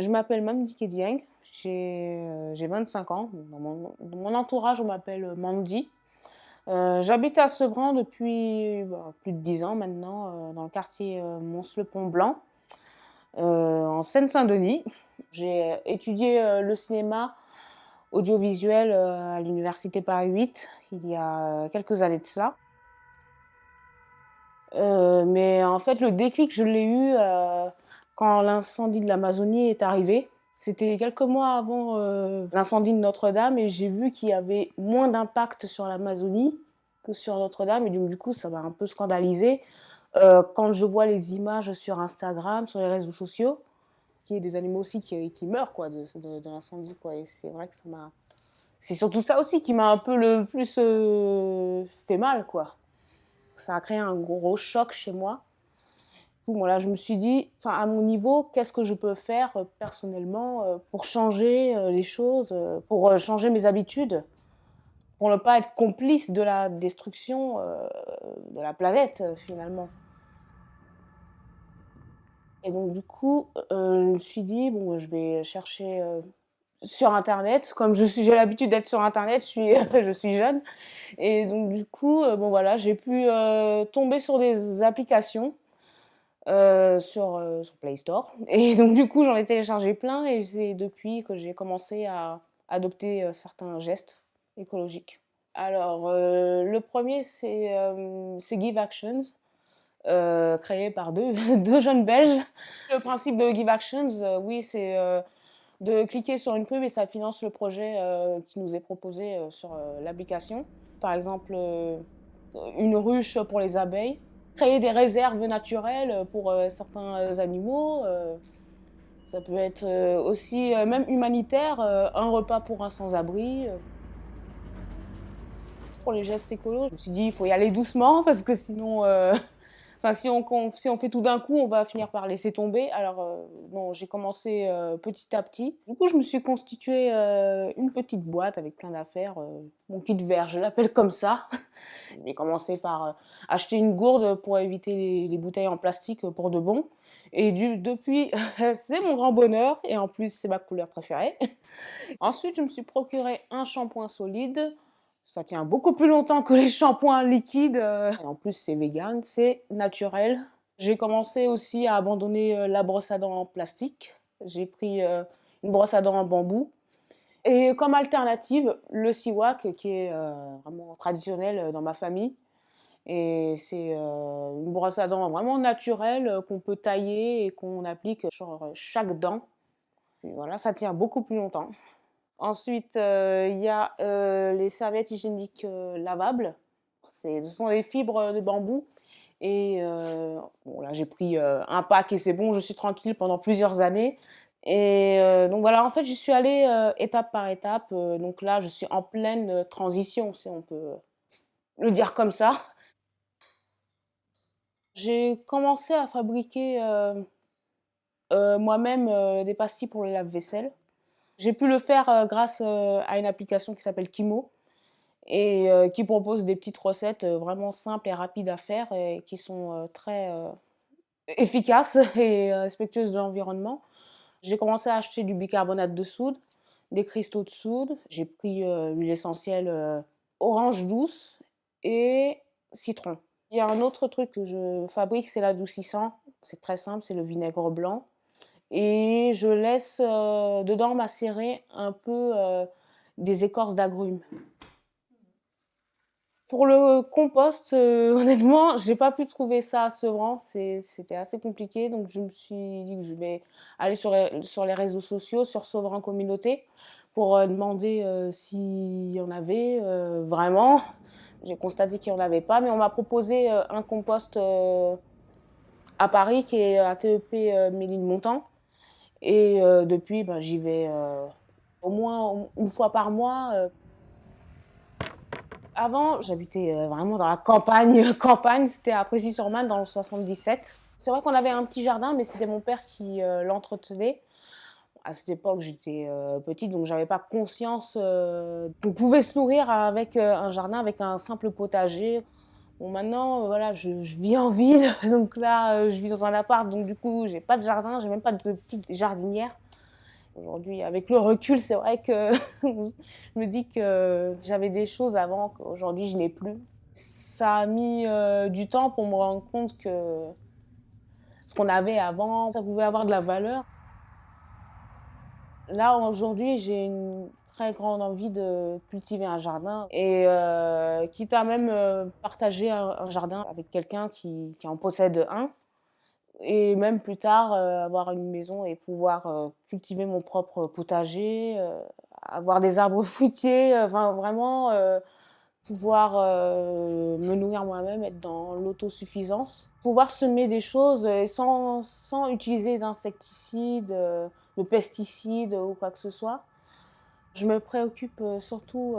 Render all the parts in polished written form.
Je m'appelle Mamdi Dieng, j'ai 25 ans. Dans mon entourage, on m'appelle Mandy. J'habite à Sevran depuis plus de 10 ans maintenant, dans le quartier Mons-le-Pont-Blanc, en Seine-Saint-Denis. J'ai étudié le cinéma audiovisuel à l'université Paris 8 il y a quelques années de cela. Mais en fait, le déclic, je l'ai eu quand l'incendie de l'Amazonie est arrivé. C'était quelques mois avant l'incendie de Notre-Dame et j'ai vu qu'il y avait moins d'impact sur l'Amazonie que sur Notre-Dame et donc du coup, ça m'a un peu scandalisée. Quand je vois les images sur Instagram, sur les réseaux sociaux, qu'il y ait des animaux aussi qui meurent quoi, de l'incendie. Quoi. Et c'est vrai que ça m'a... C'est surtout ça aussi qui m'a un peu le plus fait mal, quoi. Ça a créé un gros choc chez moi. Voilà, je me suis dit, enfin, à mon niveau, qu'est-ce que je peux faire personnellement pour changer les choses, pour changer mes habitudes, pour ne pas être complice de la destruction de la planète finalement. Et donc du coup, je me suis dit, bon, je vais chercher sur Internet, comme j'ai l'habitude d'être sur Internet, je suis jeune. Et donc du coup, bon voilà, j'ai pu tomber sur des applications sur Play Store. Et donc, du coup, j'en ai téléchargé plein et c'est depuis que j'ai commencé à adopter certains gestes écologiques. Alors, le premier, c'est Give Actions, créé par deux jeunes Belges. Le principe de Give Actions, oui, c'est de cliquer sur une pub et ça finance le projet qui nous est proposé sur l'application. Par exemple, une ruche pour les abeilles, créer des réserves naturelles pour certains animaux. Ça peut être aussi, même humanitaire, un repas pour un sans-abri. Pour les gestes écolos, je me suis dit, il faut y aller doucement parce que sinon, enfin, si on fait tout d'un coup, on va finir par laisser tomber. Alors, bon, j'ai commencé petit à petit. Du coup, je me suis constitué une petite boîte avec plein d'affaires. Mon kit vert, je l'appelle comme ça. J'ai commencé par acheter une gourde pour éviter les bouteilles en plastique pour de bon. Et depuis, c'est mon grand bonheur. Et en plus, c'est ma couleur préférée. Ensuite, je me suis procuré un shampoing solide. Ça tient beaucoup plus longtemps que les shampoings liquides. Et en plus, c'est vegan, c'est naturel. J'ai commencé aussi à abandonner la brosse à dents en plastique. J'ai pris une brosse à dents en bambou. Et comme alternative, le siwak, qui est vraiment traditionnel dans ma famille. Et c'est une brosse à dents vraiment naturelle qu'on peut tailler et qu'on applique sur chaque dent. Et voilà, ça tient beaucoup plus longtemps. Ensuite, il y a les serviettes hygiéniques lavables. Ce sont des fibres de bambou. Et bon, là, j'ai pris un pack et c'est bon, je suis tranquille pendant plusieurs années. Et donc voilà, en fait, j'y suis allée étape par étape. Donc là, je suis en pleine transition, si on peut le dire comme ça. J'ai commencé à fabriquer moi-même des pastilles pour le lave-vaisselle. J'ai pu le faire grâce à une application qui s'appelle Kimo et qui propose des petites recettes vraiment simples et rapides à faire et qui sont très efficaces et respectueuses de l'environnement. J'ai commencé à acheter du bicarbonate de soude, des cristaux de soude. J'ai pris l'huile essentielle orange douce et citron. Il y a un autre truc que je fabrique, c'est l'adoucissant. C'est très simple, c'est le vinaigre blanc. Et je laisse dedans macérer un peu des écorces d'agrumes. Pour le compost, honnêtement, j'ai pas pu trouver ça à Sevran, c'était assez compliqué, donc je me suis dit que je vais aller sur les réseaux sociaux, sur Sevran Communauté, pour demander s'il y en avait vraiment. J'ai constaté qu'il n'y en avait pas, mais on m'a proposé un compost à Paris qui est à TEP Méline-Montant. Et depuis, ben, j'y vais au moins une fois par mois. Avant, j'habitais vraiment dans la campagne, campagne, c'était à Précy-sur-Marne dans le 77. C'est vrai qu'on avait un petit jardin, mais c'était mon père qui l'entretenait. À cette époque, j'étais petite, donc j'avais pas conscience qu'on pouvait se nourrir avec un jardin, avec un simple potager. Bon, maintenant, voilà, je vis en ville, donc là, je vis dans un appart, donc du coup, j'ai pas de jardin, j'ai même pas de petite jardinière. Aujourd'hui, avec le recul, c'est vrai que je me dis que j'avais des choses avant qu'aujourd'hui je n'ai plus. Ça a mis du temps pour me rendre compte que ce qu'on avait avant, ça pouvait avoir de la valeur. Là, aujourd'hui, j'ai une très grande envie de cultiver un jardin et quitte à même partager un jardin avec quelqu'un qui en possède un. Et même plus tard, avoir une maison et pouvoir cultiver mon propre potager, avoir des arbres fruitiers, enfin vraiment pouvoir me nourrir moi-même, être dans l'autosuffisance. Pouvoir semer des choses sans utiliser d'insecticides, de pesticides ou quoi que ce soit. Je me préoccupe surtout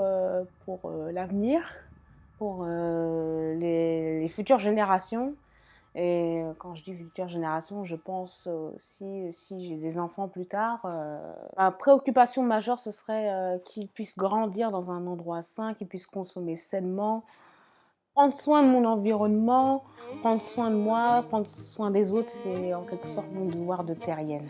pour l'avenir, pour les futures générations. Et quand je dis future génération, je pense aussi, si j'ai des enfants plus tard, ma préoccupation majeure, ce serait qu'ils puissent grandir dans un endroit sain, qu'ils puissent consommer sainement, prendre soin de mon environnement, prendre soin de moi, prendre soin des autres, c'est en quelque sorte mon devoir de terrienne.